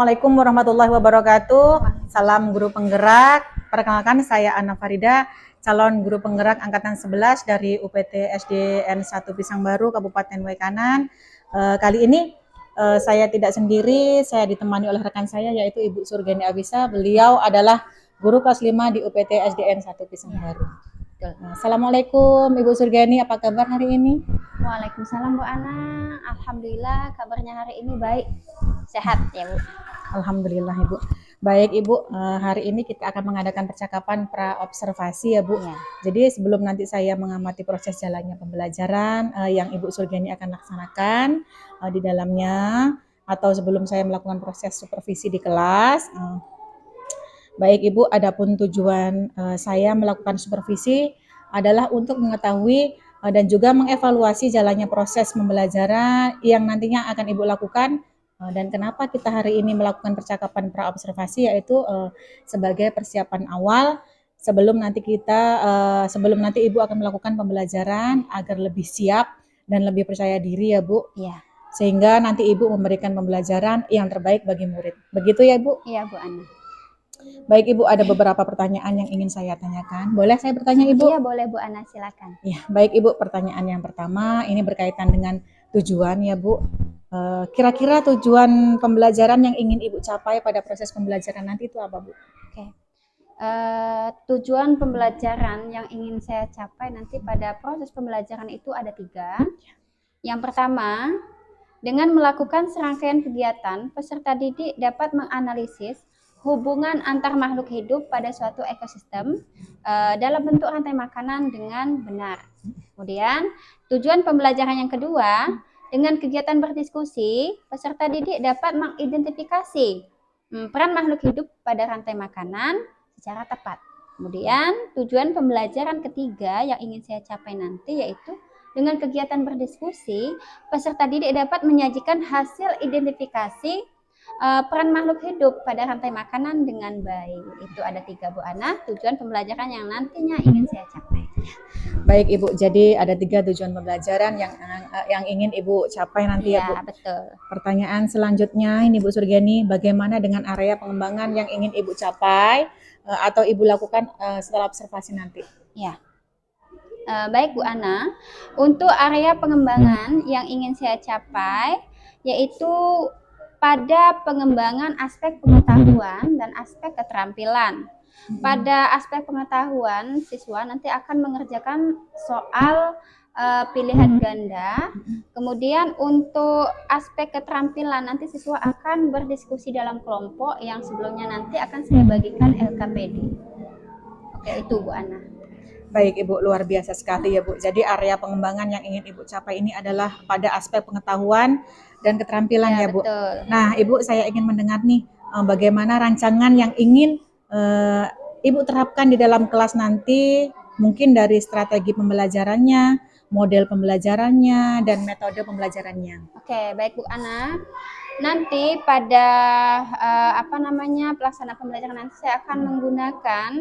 Assalamualaikum warahmatullahi wabarakatuh. Salam guru penggerak. Perkenalkan saya Ana Farida, calon guru penggerak angkatan 11 dari UPT SDN 1 Pisang Baru, Kabupaten Waikanan. Kali ini saya tidak sendiri, saya ditemani oleh rekan saya yaitu Ibu Surgeni Abisa. Beliau adalah guru kelas 5 di UPT SDN 1 Pisang Baru. Assalamualaikum Ibu Surgeni, apa kabar hari ini? Waalaikumsalam Bu Ana, alhamdulillah kabarnya hari ini baik, sehat ya Bu. Alhamdulillah Ibu. Baik Ibu, hari ini kita akan mengadakan percakapan pra-observasi ya Bu. Ya. Jadi sebelum nanti saya mengamati proses jalannya pembelajaran yang Ibu Surgeni akan laksanakan di dalamnya, atau sebelum saya melakukan proses supervisi di kelas. Baik Ibu, adapun tujuan saya melakukan supervisi adalah untuk mengetahui dan juga mengevaluasi jalannya proses pembelajaran yang nantinya akan Ibu lakukan, dan kenapa kita hari ini melakukan percakapan pra-observasi, yaitu sebagai persiapan awal sebelum nanti Ibu akan melakukan pembelajaran agar lebih siap dan lebih percaya diri ya Bu. Iya. Sehingga nanti Ibu memberikan pembelajaran yang terbaik bagi murid. Begitu ya Bu? Iya Bu Ana. Baik Ibu, ada beberapa pertanyaan yang ingin saya tanyakan. Boleh saya bertanya Ibu? Iya boleh Bu Ana, silakan. Ya, baik Ibu, pertanyaan yang pertama ini berkaitan dengan tujuan ya Bu. Kira-kira tujuan pembelajaran yang ingin Ibu capai pada proses pembelajaran nanti itu apa Bu? Oke. Tujuan pembelajaran yang ingin saya capai nanti pada proses pembelajaran itu ada 3. Yang pertama, dengan melakukan serangkaian kegiatan, peserta didik dapat menganalisis hubungan antar makhluk hidup pada suatu ekosistem dalam bentuk rantai makanan dengan benar. Kemudian, tujuan pembelajaran yang kedua, dengan kegiatan berdiskusi, peserta didik dapat mengidentifikasi peran makhluk hidup pada rantai makanan secara tepat. Kemudian, tujuan pembelajaran ketiga yang ingin saya capai nanti yaitu dengan kegiatan berdiskusi, peserta didik dapat menyajikan hasil identifikasi peran makhluk hidup pada rantai makanan dengan baik. Itu ada 3 Bu Ana, tujuan pembelajaran yang nantinya ingin saya capai. Baik Ibu, jadi ada 3 tujuan pembelajaran yang ingin Ibu capai nanti ya Bu. Betul. Pertanyaan selanjutnya ini Bu Surgeni, bagaimana dengan area pengembangan yang ingin Ibu capai atau Ibu lakukan setelah observasi nanti? Ya. Baik Bu Ana, untuk area pengembangan yang ingin saya capai yaitu pada pengembangan aspek pengetahuan dan aspek keterampilan. Pada aspek pengetahuan, siswa nanti akan mengerjakan soal pilihan ganda. Kemudian untuk aspek keterampilan, nanti siswa akan berdiskusi dalam kelompok yang sebelumnya nanti akan saya bagikan LKPD. Oke, itu Bu Ana. Baik Ibu, luar biasa sekali ya Bu. Jadi area pengembangan yang ingin Ibu capai ini adalah pada aspek pengetahuan dan keterampilan ya Bu. Betul. Nah Ibu, saya ingin mendengar nih bagaimana rancangan yang ingin Ibu terapkan di dalam kelas nanti, mungkin dari strategi pembelajarannya, model pembelajarannya, dan metode pembelajarannya. Oke, baik Bu Ana. Nanti pada pelaksanaan pembelajaran nanti saya akan menggunakan,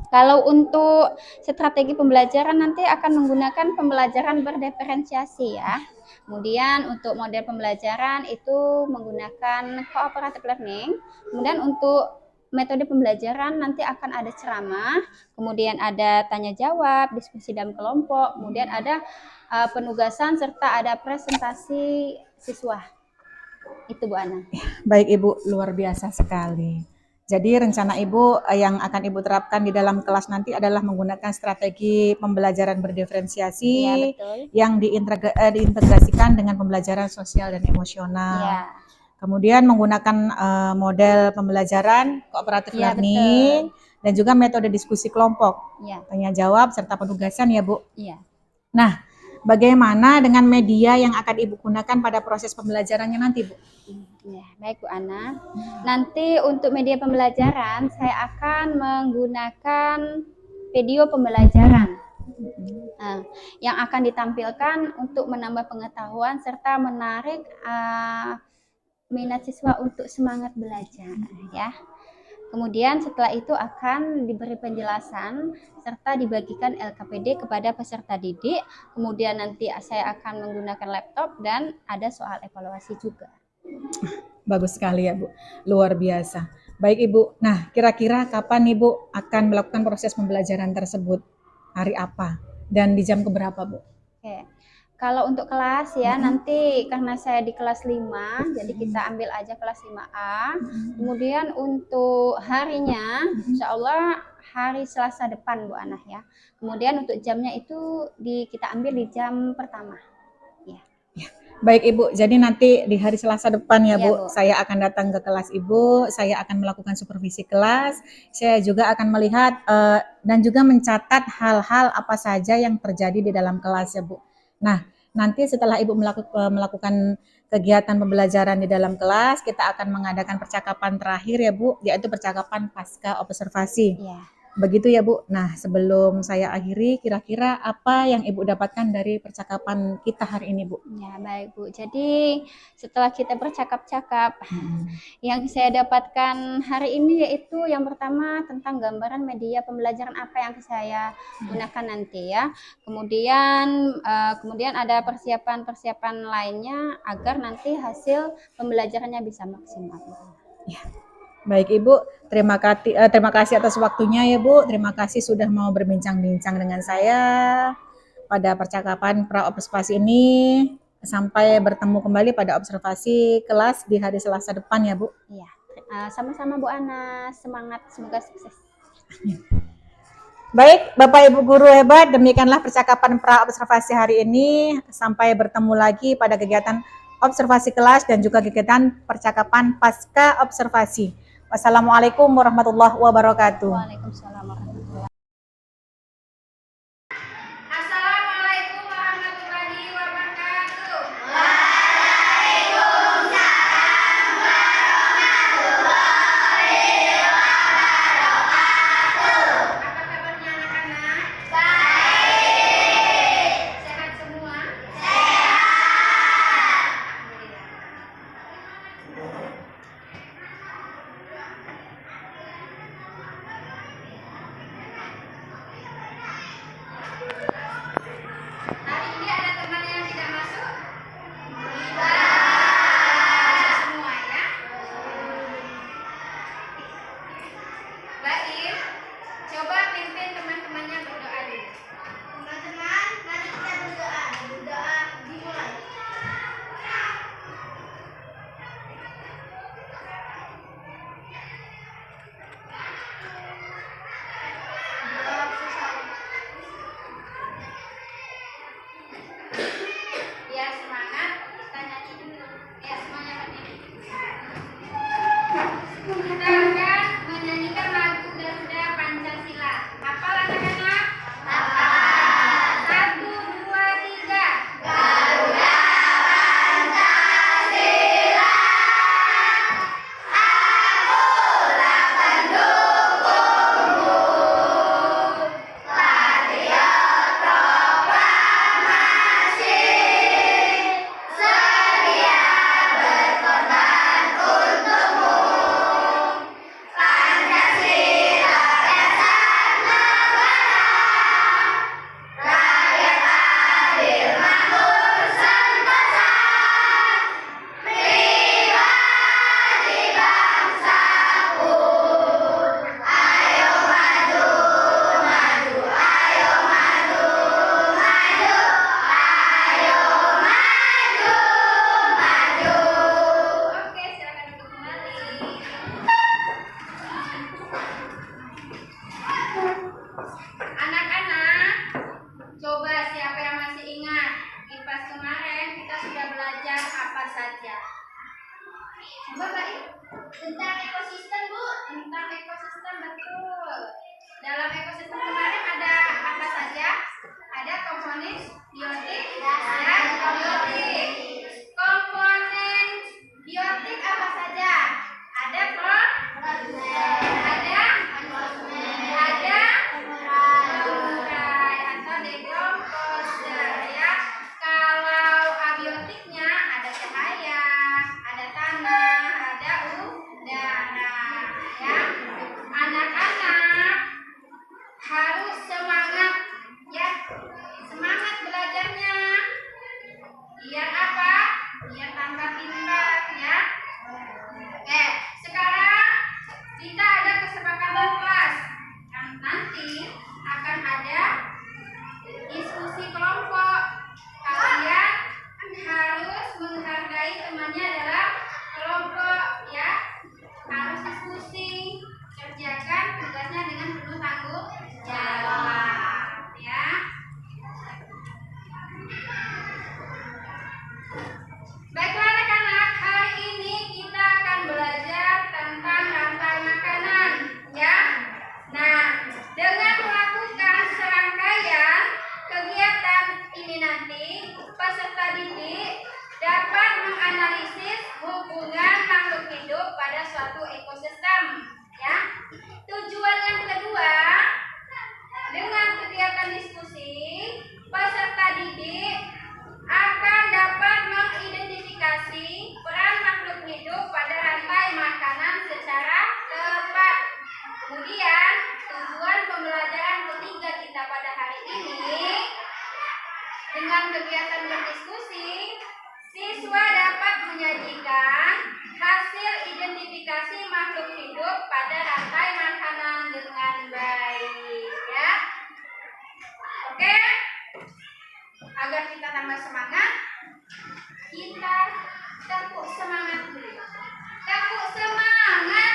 kalau untuk strategi pembelajaran nanti akan menggunakan pembelajaran berdiferensiasi ya. Kemudian untuk model pembelajaran itu menggunakan cooperative learning. Kemudian untuk metode pembelajaran nanti akan ada ceramah, kemudian ada tanya jawab, diskusi dalam kelompok, kemudian ada penugasan serta ada presentasi siswa. Itu Bu Ana. Baik Ibu, luar biasa sekali. Jadi rencana Ibu yang akan Ibu terapkan di dalam kelas nanti adalah menggunakan strategi pembelajaran berdiferensiasi yang diintegrasikan dengan pembelajaran sosial dan emosional. Ya. Kemudian menggunakan model pembelajaran cooperative learning dan juga metode diskusi kelompok, tanya jawab serta penugasan ya Bu. Iya. Nah, bagaimana dengan media yang akan Ibu gunakan pada proses pembelajarannya nanti Bu? Ya, baik Bu Ana. Nanti untuk media pembelajaran saya akan menggunakan video pembelajaran yang akan ditampilkan untuk menambah pengetahuan serta menarik minat siswa untuk semangat belajar ya. Kemudian setelah itu akan diberi penjelasan serta dibagikan LKPD kepada peserta didik. Kemudian nanti saya akan menggunakan laptop dan ada soal evaluasi juga. Bagus sekali ya Bu, luar biasa. Baik Ibu, nah kira-kira kapan Ibu akan melakukan proses pembelajaran tersebut? Hari apa? Dan di jam keberapa Bu? Oke. Kalau untuk kelas ya, nanti karena saya di kelas 5, jadi kita ambil aja kelas 5A. Kemudian untuk harinya, insya Allah hari Selasa depan Bu Anah ya. Kemudian untuk jamnya itu kita ambil di jam pertama. Ya. Baik Ibu, jadi nanti di hari Selasa depan ya Iya, Bu, Bu. saya akan datang ke kelas Ibu, saya akan melakukan supervisi kelas, saya juga akan melihat dan juga mencatat hal-hal apa saja yang terjadi di dalam kelas ya Bu. Nah, nanti setelah Ibu melakukan kegiatan pembelajaran di dalam kelas, kita akan mengadakan percakapan terakhir ya Bu, yaitu percakapan pasca observasi. Iya. Begitu ya Bu. Nah, sebelum saya akhiri, kira-kira apa yang Ibu dapatkan dari percakapan kita hari ini Bu? Ya, baik Bu. Jadi setelah kita bercakap-cakap, yang saya dapatkan hari ini yaitu yang pertama tentang gambaran media pembelajaran apa yang saya gunakan nanti ya. Kemudian ada persiapan-persiapan lainnya agar nanti hasil pembelajarannya bisa maksimal. Ya. Baik Ibu, terima kasih atas waktunya ya Bu. Terima kasih sudah mau berbincang-bincang dengan saya pada percakapan pra observasi ini. Sampai bertemu kembali pada observasi kelas di hari Selasa depan ya Bu. Iya, sama-sama Bu Ana, semangat, semoga sukses. Baik, Bapak Ibu guru hebat, demikianlah percakapan pra observasi hari ini. Sampai bertemu lagi pada kegiatan observasi kelas dan juga kegiatan percakapan pasca observasi. Wassalamualaikum warahmatullahi wabarakatuh. Waalaikumsalam warahmatullahi wabarakatuh. Assalamualaikum warahmatullahi wabarakatuh. Apa kabarnya anak-anak? Baik. Sehat semua? Hari ini ada teman yang tidak masuk? Masuk semua ya? Baik. Coba pimpin teman-temannya berdoa dulu. Teman-teman, mari kita berdoa. Berdoa dimulai. Biar semangat, kita nyanyi dulu. Ya, semuanya berdiri. Kita akan menyanyikan lagu Garuda Pancasila. Hafal anak-anak? Hafal. 1, 2, 3. Garuda Pancasila. Akulah pendukungmu. Patriot proklamasi. Sedia berkorban untukmu. Pancasila dasar negara. Rakyat adil makmur sentosa. Pribadi bangsaku. Ayo maju, maju, ayo maju, maju. Ayo maju, maju. Oke, silakan duduk kembali. Anak-anak, coba siapa yang masih ingat di pas kemarin kita sudah belajar apa saja? Coba baik tentang ekosistem Bu, tentang ekosistem betul. Dalam ekosistem kemarin ada apa saja? Ada komponen biotik dan abiotik. Komponen biotik apa saja? Ada pengurai atau decomposer ya. Kalau abiotiknya ada cahaya, ada tanah, ada udara ya. Anak-anak harus semangat ya. Semangat belajar. Dengan kegiatan berdiskusi, siswa dapat menyajikan hasil identifikasi makhluk hidup pada rantai makanan dengan baik, ya. Oke? Agar kita tambah semangat, kita tepuk semangat dulu. Tepuk semangat.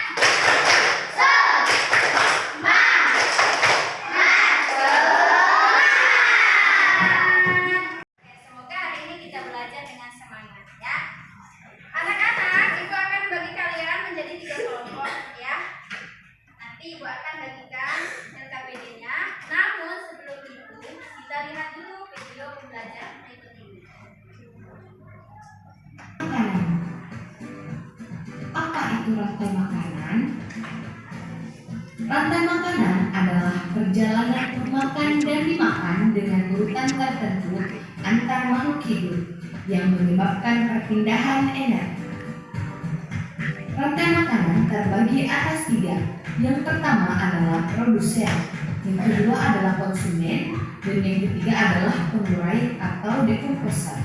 Semoga hari ini kita belajar dengan semangat, ya. Anak-anak, Ibu akan bagi kalian menjadi 3 kelompok, ya. Nanti Ibu akan bagikan LKPD-nya. Namun sebelum itu, kita lihat dulu video pembelajaran berikut ini. Makanan. Apa itu rantai makanan? Rantai makanan adalah perjalanan makan dan dimakan dengan urutan tertentu antar makhluk hidup yang menyebabkan perpindahan energi. Rantai makanan terbagi atas 3. Yang pertama adalah produsen, yang kedua adalah konsumen, dan yang ketiga adalah pengurai atau dekomposer.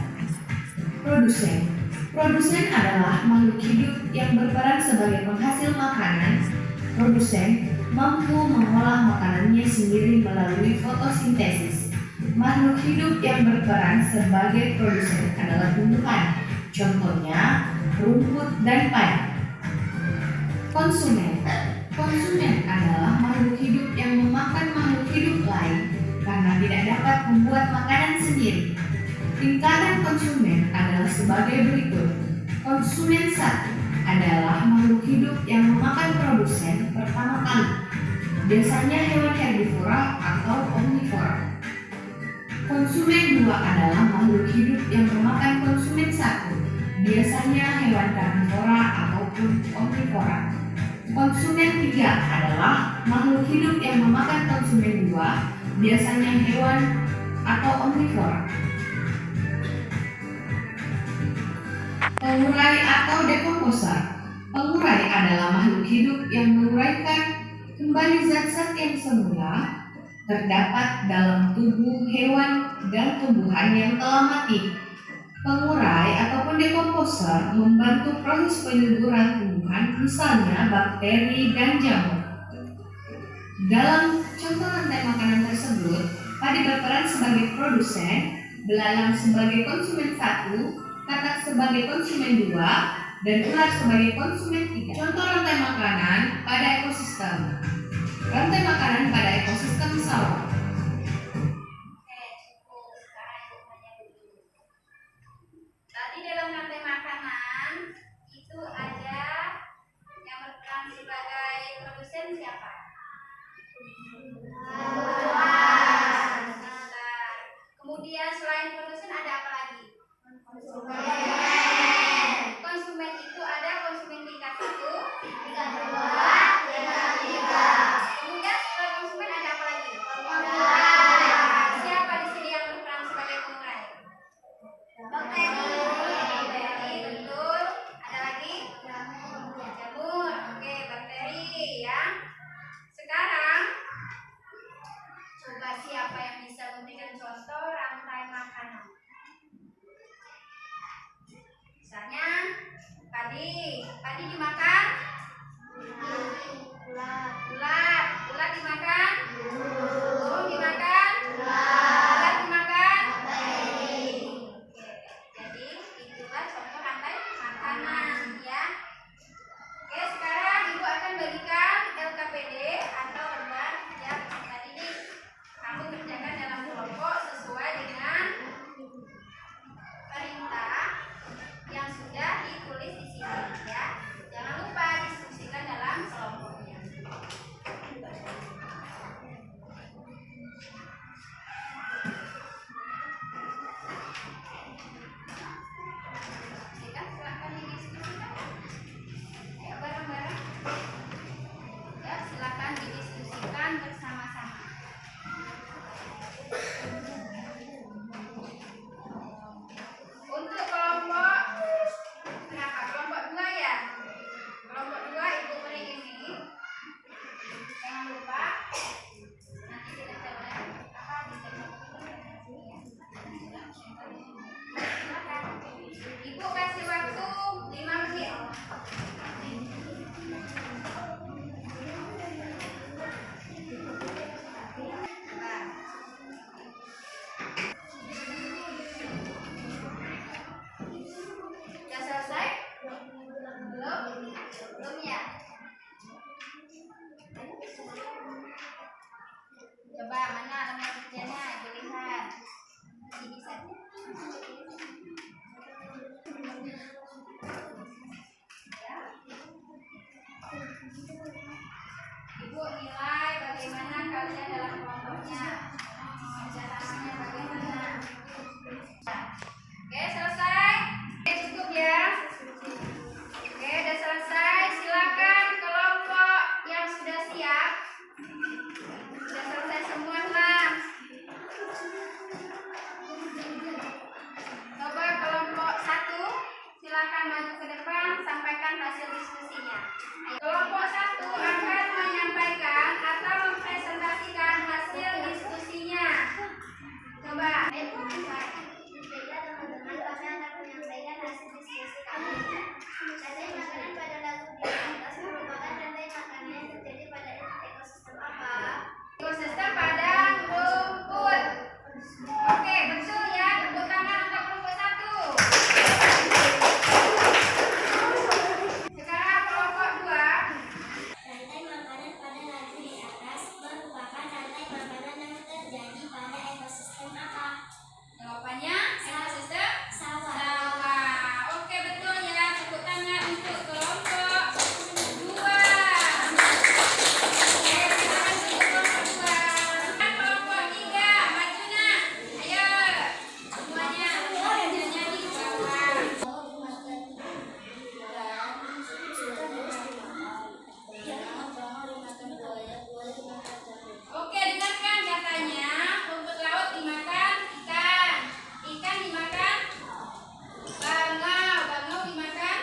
Produsen adalah makhluk hidup yang berperan sebagai penghasil makanan. Produsen mampu mengolah makanannya sendiri melalui fotosintesis. Makhluk hidup yang berperan sebagai produsen adalah tumbuhan, contohnya rumput dan padi. Konsumen adalah makhluk hidup yang memakan makhluk hidup lain karena tidak dapat membuat makanan sendiri. Tingkatan konsumen adalah sebagai berikut. Konsumen 1 adalah makhluk hidup yang memakan produsen pertama kali, biasanya hewan herbivora atau omnivora. Konsumen 2 adalah makhluk hidup yang memakan konsumen 1, biasanya hewan karnivora ataupun omnivora. Konsumen 3 adalah makhluk hidup yang memakan konsumen 2, biasanya hewan atau omnivora. Pengurai atau dekomposer. Pengurai adalah makhluk hidup yang menguraikan kembali zat-zat yang semula terdapat dalam tubuh hewan dan tumbuhan yang telah mati. Pengurai ataupun dekomposer membantu proses penyuburan tumbuhan, misalnya bakteri dan jamur. Dalam contoh rantai makanan tersebut, padi berperan sebagai produsen, belalang sebagai konsumen 1, katak sebagai konsumen 2, dan ular sebagai konsumen 3. Contoh rantai makanan pada ekosistem. Rantai makanan pada ekosistem sawah. Cukup. Sekarang Ibu tanya dulu. Tadi dalam rantai makanan itu ada yang berperan sebagai produsen siapa? Kemudian selain produsen ada apa lagi? Konsumen itu ada konsumen tingkat 1, tingkat 2, tingkat 3. Kemudian setelah konsumen Coba mana lembar kerjanya, Ibu lihat. Ini saja. Ya. Ibu nilai bagaimana kalian dalam kelompoknya, perjalanannya bagaimana. Oke, selesai. Oke, cukup ya. Oke, udah selesai. Silakan kelompok yang sudah siap. Sudah selesai semua kelas. Coba kelompok 1, silakan maju ke depan, sampaikan hasil diskusinya. Ayo. Kelompok 1 akan menyampaikan atau mempresentasikan hasil diskusinya. Coba. Teman-teman, kami akan menyampaikan hasil diskusi kami. Rantai makanan pada lagu di atas merupakan rantai makanan yang terjadi pada ekosistem apa? Ekosistem padang rumput. Oke, betul ya. Tepuk tangan untuk kelompok 1. Sekarang kelompok 2. Rantai makanan pada lagu di atas merupakan rantai makanan yang terjadi pada ekosistem apa? Jawabannya ekosistem Sawah. sawah. Oke, betul ya. Tepuk tangan untuk kelompok 2. Oke, tangan untuk kelompok 2. Sekarang kelompok 3. Maju nak. Ayo. Semuanya kerjanya di bawah. Oke, dengarkan katanya rumput laut dimakan ikan. Ikan dimakan bangau. Bangau dimakan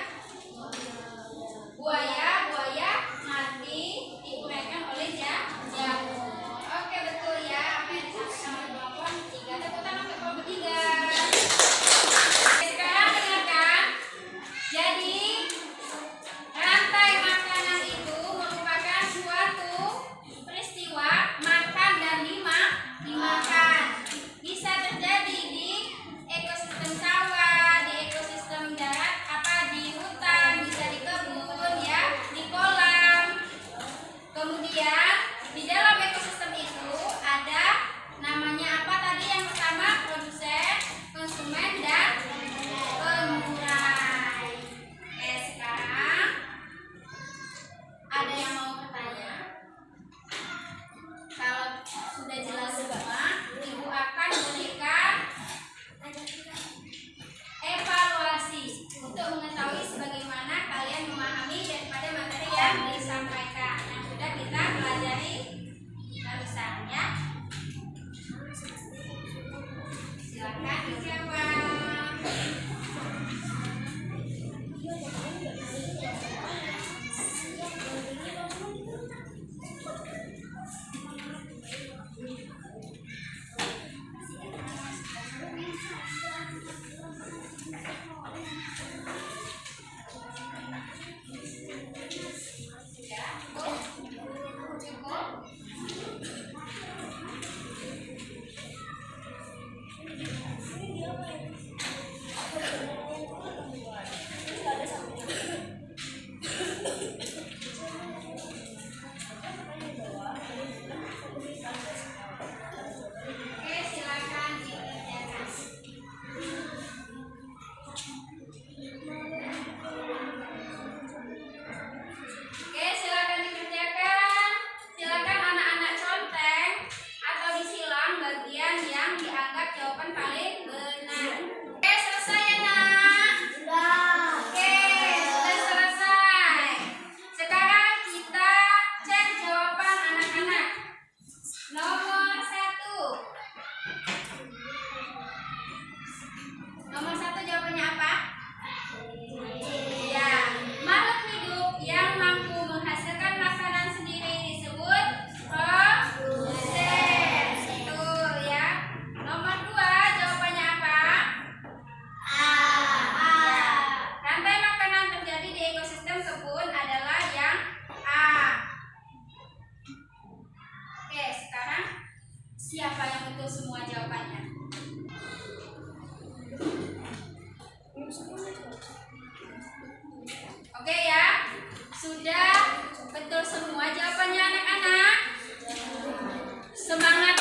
buaya. Buaya mati diuraikan oleh jamur. Oke, betul ya. Apa yang disampaikan oleh kelompok 3. Tepuk tangan untuk kelompok 3. Sekarang dengarkan. Jadi rantai makanan itu merupakan suatu peristiwa makan dan dimakan. Bisa terjadi di ekosistem sawah, di ekosistem darat, di hutan, bisa di kebun ya, di kolam. Kemudian di dalam ekosistem itu ada namanya apa tadi yang pertama? Produsen, konsumen, dan pemurai. Sekarang ada yang mau bertanya? Kalau sudah jelas semua, Ibu akan berikan evaluasi untuk mengetahui sebagaimana kalian memahami daripada materi yang disampaikan yang sudah kita pelajari barusan ya. Silakan dijawab. Cukup? Oke, silakan dikerjakan. Oke, silakan dikerjakan. Silakan anak-anak conteng atau disilang bagian yang dianggap jawaban paling benar. Oke, selesai ya nak? Oke, sudah selesai. Sekarang kita cek jawaban anak-anak. Nomor 1. Nomor 1 jawabannya apa? Ya, makhluk hidup yang mampu menghasilkan makanan sendiri disebut produsen. Betul ya. Nomor 2 jawabannya apa? Ya. Rantai makanan terjadi di ekosistem kebun adalah yang A. Oke, sekarang siapa yang betul semua jawabannya? Oke ya, sudah betul semua jawabannya anak-anak. Semangat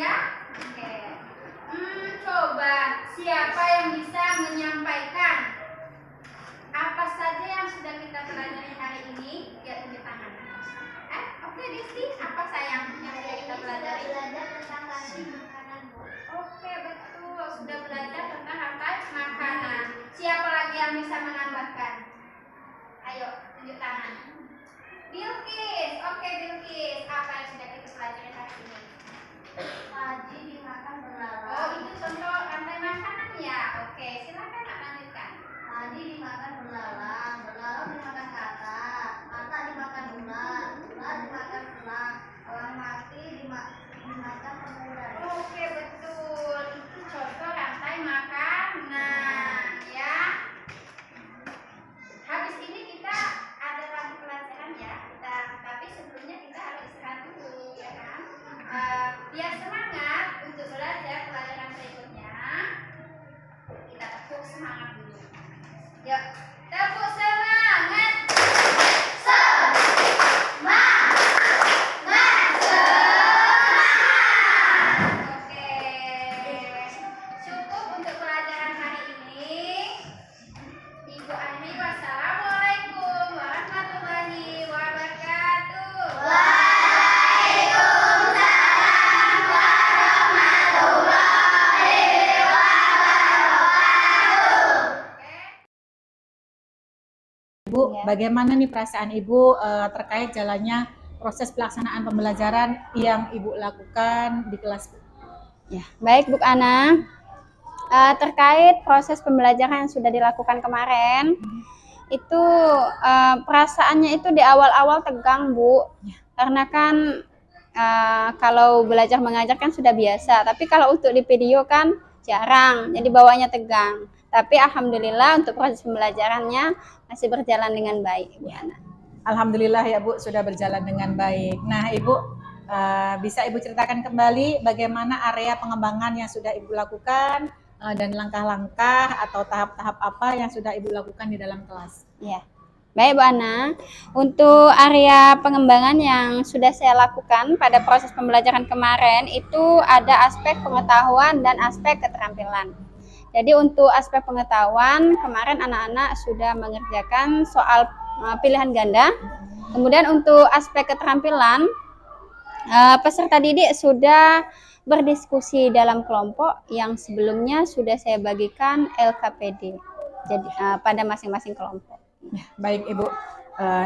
ya? Oke. Coba siapa yang bisa menyampaikan apa saja yang sudah kita pelajari hari ini? Dia tunjuk tangan. Oke, Disti, apa sayang yang sudah kita pelajari? Belajar tentang rantai makanan, Bu. Oke, betul. Sudah belajar tentang rantai makanan. Siapa lagi yang bisa menambahkan? Ayo, tunjuk tangan. Bilkis. Oke, Bilkis. Apa yang sudah kita pelajari hari ini? Tadi dimakan belalang. Oh, itu contoh rantai makanan ya. Oke, silakan Nak lanjutkan. Tadi dimakan belalang. Belalang dimakan katak. Katak dimakan ular. Ular dimakan elang. Elang mati dimakan pengurai. Oke, betul. Itu contoh rantai makanan ya. Habis ini kita ada lagi pelajaran ya. Tapi sebelumnya kita harus istirahat dulu ya kan. Biar semangat untuk belajar pelajaran berikutnya. Kita tepuk semangat dulu. Yuk, tepuk semangat. Oke, cukup untuk pelajaran hari ini. Ibu Ani, wassalamualaikum warahmatullahi wabarakatuh. Ibu, Ya. bagaimana nih perasaan Ibu terkait jalannya proses pelaksanaan pembelajaran yang Ibu lakukan di kelas? Ya, baik Bu Ana. Terkait proses pembelajaran yang sudah dilakukan kemarin, itu perasaannya itu di awal-awal tegang Bu, karena kan kalau belajar mengajar kan sudah biasa, tapi kalau untuk di video kan jarang, jadi bawanya tegang. Tapi alhamdulillah untuk proses pembelajarannya masih berjalan dengan baik Bu Ana. Alhamdulillah ya Bu, sudah berjalan dengan baik. Nah Ibu, bisa Ibu ceritakan kembali bagaimana area pengembangan yang sudah Ibu lakukan dan langkah-langkah atau tahap-tahap apa yang sudah Ibu lakukan di dalam kelas? Ya, baik Bu Ana. Untuk area pengembangan yang sudah saya lakukan pada proses pembelajaran kemarin itu ada aspek pengetahuan dan aspek keterampilan. Jadi untuk aspek pengetahuan kemarin anak-anak sudah mengerjakan soal pilihan ganda. Kemudian untuk aspek keterampilan peserta didik sudah berdiskusi dalam kelompok yang sebelumnya sudah saya bagikan LKPD jadi pada masing-masing kelompok. Baik Ibu.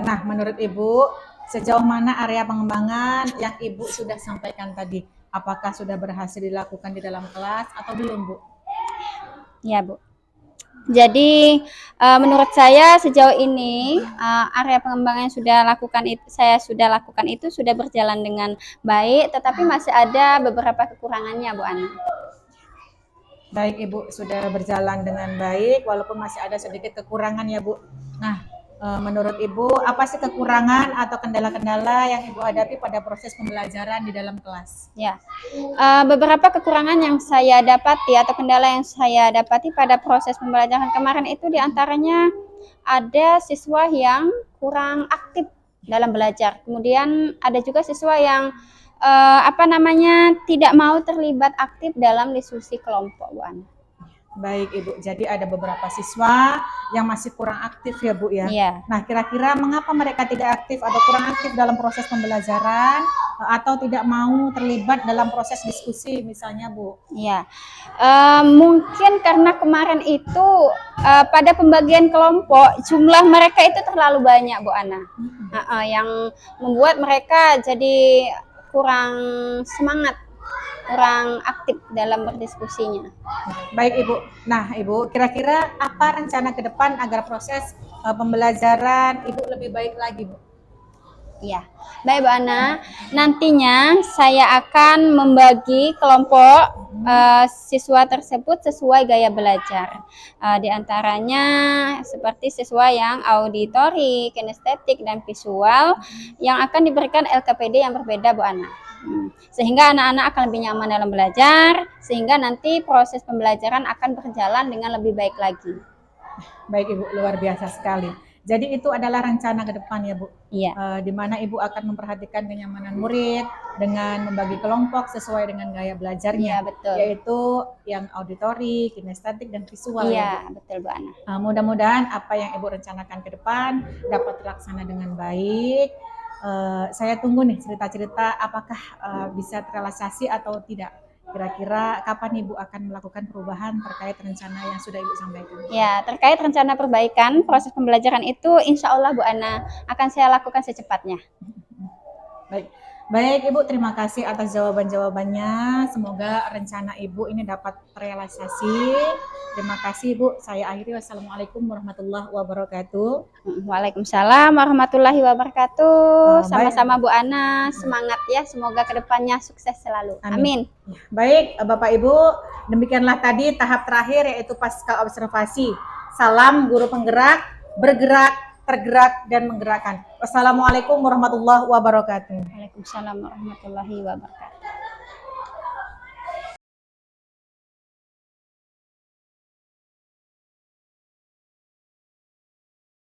Nah menurut Ibu sejauh mana area pengembangan yang Ibu sudah sampaikan tadi? Apakah sudah berhasil dilakukan di dalam kelas atau belum Bu? Ya Bu. Jadi menurut saya sejauh ini area pengembangan yang saya sudah lakukan itu sudah berjalan dengan baik, tetapi masih ada beberapa kekurangannya Bu Ana. Baik Ibu, sudah berjalan dengan baik walaupun masih ada sedikit kekurangan ya Bu. Nah menurut Ibu apa sih kekurangan atau kendala-kendala yang Ibu hadapi pada proses pembelajaran di dalam kelas? Ya, beberapa kekurangan yang saya dapati atau kendala yang saya dapati pada proses pembelajaran kemarin itu diantaranya ada siswa yang kurang aktif dalam belajar. Kemudian ada juga siswa yang tidak mau terlibat aktif dalam diskusi kelompok Bu Ana. Baik Ibu, jadi ada beberapa siswa yang masih kurang aktif ya Bu ya? Iya. Nah kira-kira mengapa mereka tidak aktif atau kurang aktif dalam proses pembelajaran atau tidak mau terlibat dalam proses diskusi misalnya Bu? Iya, mungkin karena kemarin itu pada pembagian kelompok jumlah mereka itu terlalu banyak Bu Ana, yang membuat mereka jadi kurang semangat, kurang aktif dalam berdiskusinya. Baik Ibu. Nah Ibu, kira-kira apa rencana ke depan agar proses pembelajaran Ibu lebih baik lagi Bu? Ya, baik Bu Ana. Nantinya saya akan membagi kelompok siswa tersebut sesuai gaya belajar. Di antaranya seperti siswa yang auditori, kinestetik, dan visual yang akan diberikan LKPD yang berbeda Bu Ana. Sehingga anak-anak akan lebih nyaman dalam belajar, sehingga nanti proses pembelajaran akan berjalan dengan lebih baik lagi. Baik Ibu, luar biasa sekali. Jadi itu adalah rencana ke depan ya Bu, Iya. di mana Ibu akan memperhatikan kenyamanan murid dengan membagi kelompok sesuai dengan gaya belajarnya, Iya, betul. yaitu yang auditori, kinestetik, dan visual ya Bu. Iya, betul Bu Ana. Mudah-mudahan apa yang Ibu rencanakan ke depan dapat terlaksana dengan baik. Saya tunggu nih cerita-cerita apakah bisa terrealisasi atau tidak. Kira-kira kapan Ibu akan melakukan perubahan terkait rencana yang sudah Ibu sampaikan? Ya, terkait rencana perbaikan proses pembelajaran itu insya Allah Bu Ana akan saya lakukan secepatnya. Baik Ibu, terima kasih atas jawaban-jawabannya. Semoga rencana Ibu ini dapat terrealisasi. Terima kasih Ibu. Saya akhiri. Wassalamualaikum warahmatullahi wabarakatuh. Waalaikumsalam warahmatullahi wabarakatuh. Baik. Sama-sama Bu Ana, semangat ya. Semoga kedepannya sukses selalu. Amin. Baik Bapak Ibu, demikianlah tadi tahap terakhir yaitu pasca observasi. Salam guru penggerak, bergerak, tergerak, dan menggerakkan. Wassalamualaikum warahmatullahi wabarakatuh. Waalaikumsalam warahmatullahi wabarakatuh.